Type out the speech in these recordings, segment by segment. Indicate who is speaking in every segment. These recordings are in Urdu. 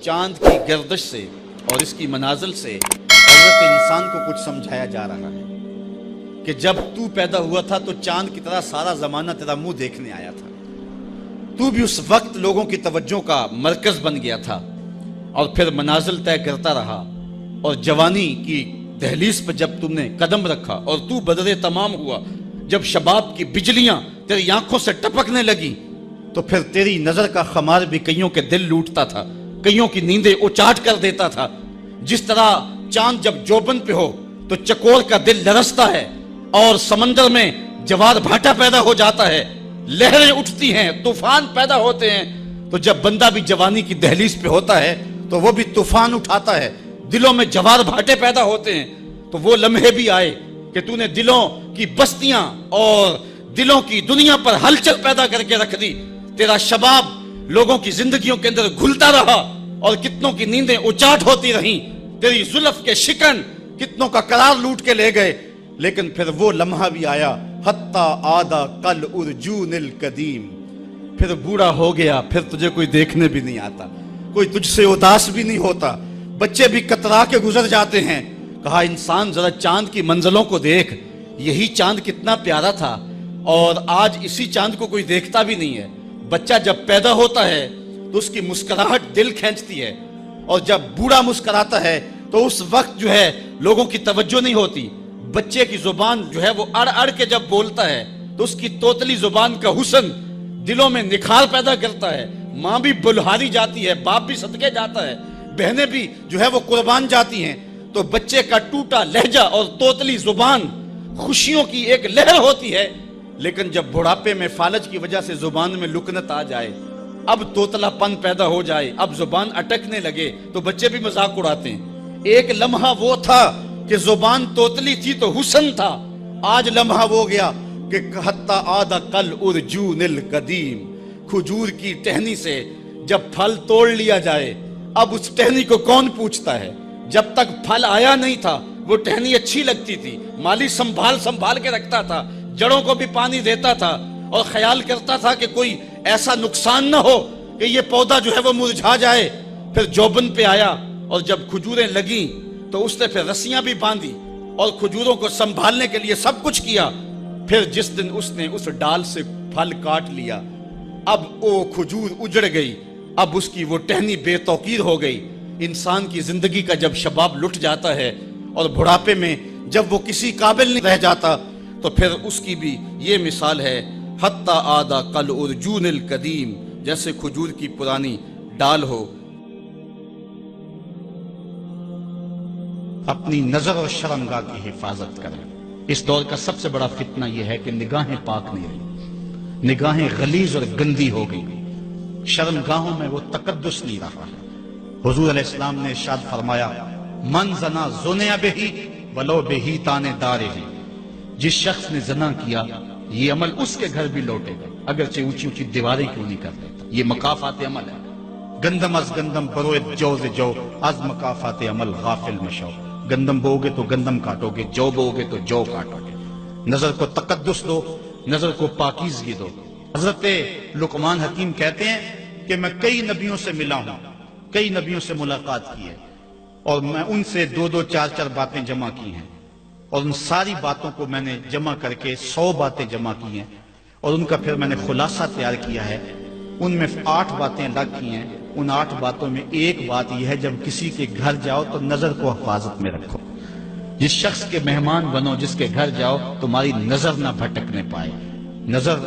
Speaker 1: چاند کی گردش سے اور اس کی منازل سے حضرت انسان کو کچھ سمجھایا جا رہا ہے کہ جب تو پیدا ہوا تھا تو چاند کی طرح سارا زمانہ تیرا منہ دیکھنے آیا تھا، تو بھی اس وقت لوگوں کی توجہ کا مرکز بن گیا تھا اور پھر منازل طے کرتا رہا، اور جوانی کی دہلیز پر جب تم نے قدم رکھا اور تو بدر تمام ہوا، جب شباب کی بجلیاں تیری آنکھوں سے ٹپکنے لگی تو پھر تیری نظر کا خمار بھی کئیوں کے دل لوٹتا تھا، کئیوں کی نیندیں اچاٹ کر دیتا تھا۔ جس طرح چاند جب جوبن پہ ہو تو چکور کا دل لرزتا ہے اور سمندر میں جوار بھاٹا پیدا ہو جاتا ہے، لہریں اٹھتی ہیں، طوفان پیدا ہوتے ہیں، تو جب بندہ بھی جوانی کی دہلیز پہ ہوتا ہے تو وہ بھی طوفان اٹھاتا ہے، دلوں میں جوار بھاٹے پیدا ہوتے ہیں۔ تو وہ لمحے بھی آئے کہ تو نے دلوں کی بستیاں اور دلوں کی دنیا پر ہلچل پیدا کر کے رکھ دی۔ تیرا شباب لوگوں کی زندگیوں کے اندر گھلتا رہا اور کتنوں کی نیندیں اچاٹ ہوتی رہیں، تیری زلف کے شکن کتنوں کا قرار لوٹ کے لے گئے، لیکن پھر وہ لمحہ بھی آیا حتی آدھا کل ارجون القدیم، پھر بوڑھا ہو گیا، پھر تجھے کوئی دیکھنے بھی نہیں آتا، کوئی تجھ سے اداس بھی نہیں ہوتا، بچے بھی کترا کے گزر جاتے ہیں۔ کہا انسان ذرا چاند کی منزلوں کو دیکھ، یہی چاند کتنا پیارا تھا اور آج اسی چاند کو کوئی دیکھتا بھی نہیں ہے۔ بچہ جب پیدا ہوتا ہے تو اس کی مسکراہٹ دل کھینچتی ہے، اور جب بوڑھا مسکراتا ہے تو اس وقت جو ہے لوگوں کی توجہ نہیں ہوتی۔ بچے کی زبان جو ہے وہ اڑ اڑ کے جب بولتا ہے تو اس کی توتلی زبان کا حسن دلوں میں نکھار پیدا کرتا ہے۔ ماں بھی بلہاری جاتی ہے، باپ بھی صدقے جاتا ہے، بہنیں بھی جو ہے وہ قربان جاتی ہیں، تو بچے کا ٹوٹا لہجہ اور توتلی زبان خوشیوں کی ایک لہر ہوتی ہے۔ لیکن جب بڑھاپے میں فالج کی وجہ سے زبان میں لکنت آ جائے، اب توتلا پن پیدا ہو جائے، اب زبان اٹکنے لگے تو بچے بھی مذاق اڑاتے ہیں۔ ایک لمحہ وہ تھا کہ زبان توتلی تھی تو حسن تھا، آج لمحہ وہ گیا کہ حتی آدھا کل ارجون القدیم، کھجور کی ٹہنی سے جب پھل توڑ لیا جائے اب اس ٹہنی کو کون پوچھتا ہے؟ جب تک پھل آیا نہیں تھا وہ ٹہنی اچھی لگتی تھی، مالی سنبھال کے رکھتا تھا، جڑوں کو بھی پانی دیتا تھا اور خیال کرتا تھا کہ کوئی ایسا نقصان نہ ہو کہ یہ پودا جو ہے وہ مرجھا جائے۔ پھر جوبن پہ آیا اور جب کھجوریں لگیں تو اس نے پھر رسیاں بھی باندھی اور کھجوروں کو سنبھالنے کے لیے سب کچھ کیا۔ پھر جس دن اس نے اس ڈال سے پھل کاٹ لیا، اب وہ کھجور اجڑ گئی، اب اس کی وہ ٹہنی بے توقیر ہو گئی۔ انسان کی زندگی کا جب شباب لٹ جاتا ہے اور بڑھاپے میں جب وہ کسی قابل نہیں رہ جاتا تو پھر اس کی بھی یہ مثال ہے حتی آدھا کل ارجون القدیم، جیسے کھجور کی پرانی ڈال ہو۔ اپنی نظر اور شرمگاہ کی حفاظت کریں۔ اس دور کا سب سے بڑا فتنہ یہ ہے کہ نگاہیں پاک نہیں رہی، نگاہیں غلیظ اور گندی ہو گئی، شرمگاہوں میں وہ تقدس نہیں رہا۔ حضور علیہ السلام نے ارشاد فرمایا من زنا زنیا بہی ولو بہی تانے دارے ہی، جس شخص نے زنا کیا یہ عمل اس کے گھر بھی لوٹے گا اگرچہ اونچی اونچی دیواریں کیوں نہیں کر دیتا۔ یہ مکافات عمل ہے۔ گندم از گندم بروئے جو ز جو از مکافات عمل غافل مشو، گندم بو گے تو گندم کاٹو گے، جو بو گے تو جو کاٹو گے۔ نظر کو تقدس دو، نظر کو پاکیزگی دو۔ حضرت لقمان حکیم کہتے ہیں کہ میں کئی نبیوں سے ملا ہوں، کئی نبیوں سے ملاقات کی ہے، اور میں ان سے 2-2 4-4 باتیں جمع کی ہیں، اور ان ساری باتوں کو میں نے جمع کر کے 100 باتیں جمع کی ہیں، اور ان کا پھر میں نے خلاصہ تیار کیا ہے۔ ان میں 8 باتیں الگ کی ہیں، ان 8 باتوں میں ایک بات یہ ہے جب کسی کے گھر جاؤ تو نظر کو حفاظت میں رکھو۔ جس شخص کے مہمان بنو، جس کے گھر جاؤ، تمہاری نظر نہ بھٹکنے پائے۔ نظر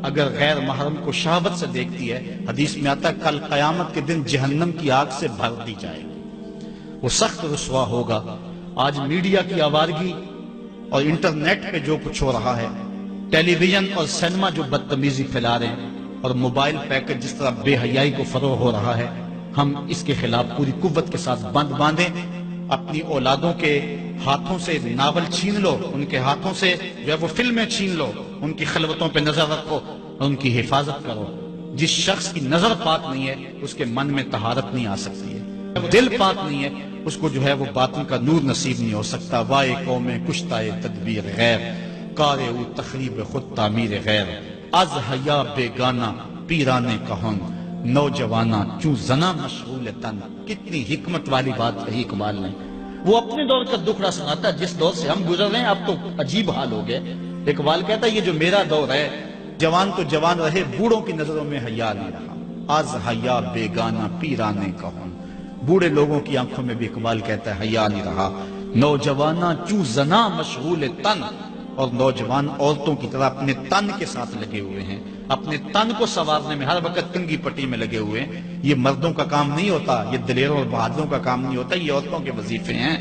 Speaker 1: اگر غیر محرم کو شہوت سے دیکھتی ہے، حدیث میں آتا ہے کل قیامت کے دن جہنم کی آگ سے بھر دی جائے گی، وہ سخت رسوا ہوگا۔ آج میڈیا کی آوارگی اور انٹرنیٹ پہ جو کچھ ہو رہا ہے، ٹیلی ویژن اور سینما جو بدتمیزی پھیلا رہے ہیں، اور موبائل پیکج جس طرح بے حیائی کو فروغ ہو رہا ہے، ہم اس کے خلاف پوری قوت کے ساتھ بند باندھیں۔ اپنی اولادوں کے ہاتھوں سے ناول چھین لو، ان کے ہاتھوں سے جو ہے وہ فلمیں چھین لو، ان کی خلوتوں پہ نظر رکھو اور ان کی حفاظت کرو۔ جس شخص کی نظر پاک نہیں ہے اس کے من میں طہارت نہیں آ سکتی ہے، دل پاک نہیں ہے اس کو جو ہے وہ باطن کا نور نصیب نہیں ہو سکتا۔ وائے قوم کشتائے تدبیر غیر، کارے تخریب خود تعمیر غیر، از حیا بیگانہ پیرانے کہن، نوجوانا چوں زنا مشغول تن. کتنی حکمت والی بات کہی اقبال نے. وہ اپنے دور کا دکھڑا سناتا ہے جس دور سے ہم گزر رہے ہیں. اب تو عجیب حال ہو گئے. اقبال کہتا ہے یہ جو میرا دور ہے، جوان تو جوان رہے، بوڑھوں کی نظروں میں حیا نہیں رہا. آز حیا بیگانہ پیرانے کہن. بوڑھے لوگوں کی آنکھوں میں بھی اقبال کہتا ہے حیا نہیں رہا. نوجوانا چوں زنا مشغول تن. اور نوجوان عورتوں کی طرح اپنے تن کے ساتھ لگے ہوئے ہیں، اپنے تن کو سنوارنے میں ہر وقت کنگھی پٹی میں لگے ہوئے ہیں. یہ مردوں کا کام نہیں ہوتا، یہ دلیروں اور بہادروں کا کام نہیں ہوتا، یہ عورتوں کے وظیفے ہیں.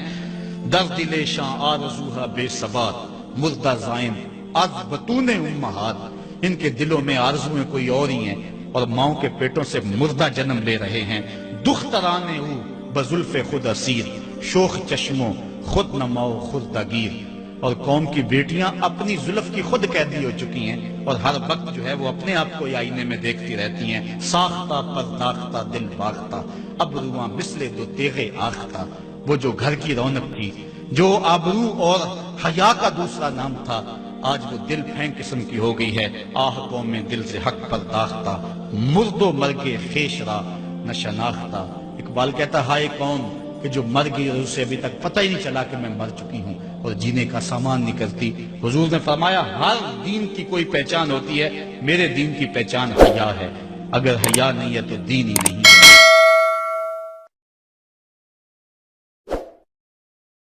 Speaker 1: در دل شاں آرزوہا بے ثبات مردہ زائم از بطون امہات. ان کے دلوں میں آرزویں کوئی اور ہی ہیں اور ماؤں کے پیٹوں سے مردہ جنم لے رہے ہیں. دخترانے او بزلف خود اسیر شوخ چشموں خود نماؤ خود دگیر. اور قوم کی بیٹیاں اپنی زلف کی خود قیدی ہو چکی ہیں اور ہر وقت جو ہے وہ اپنے آپ کو آئینے میں دیکھتی رہتی ہیں. ساختہ پرداختہ دل باختہ ابرواں مثل دو تیغے آختہ. وہ جو گھر کی رونق تھی، جو آبرو اور حیا کا دوسرا نام تھا، آج وہ دل پھینک قسم کی ہو گئی ہے. آہ قوم میں دل سے حق پرداختہ مرد و مرگے خیش را نہ شناختہ. اقبال کہتا ہائے قوم کہ جو مر گئی اور اسے ابھی تک پتہ ہی نہیں چلا کہ میں مر چکی ہوں اور جینے کا سامان نہیں کرتی. حضور نے فرمایا ہر دین کی کوئی پہچان ہوتی ہے، میرے دین کی پہچان حیا ہے. اگر حیا نہیں ہے تو دین ہی نہیں.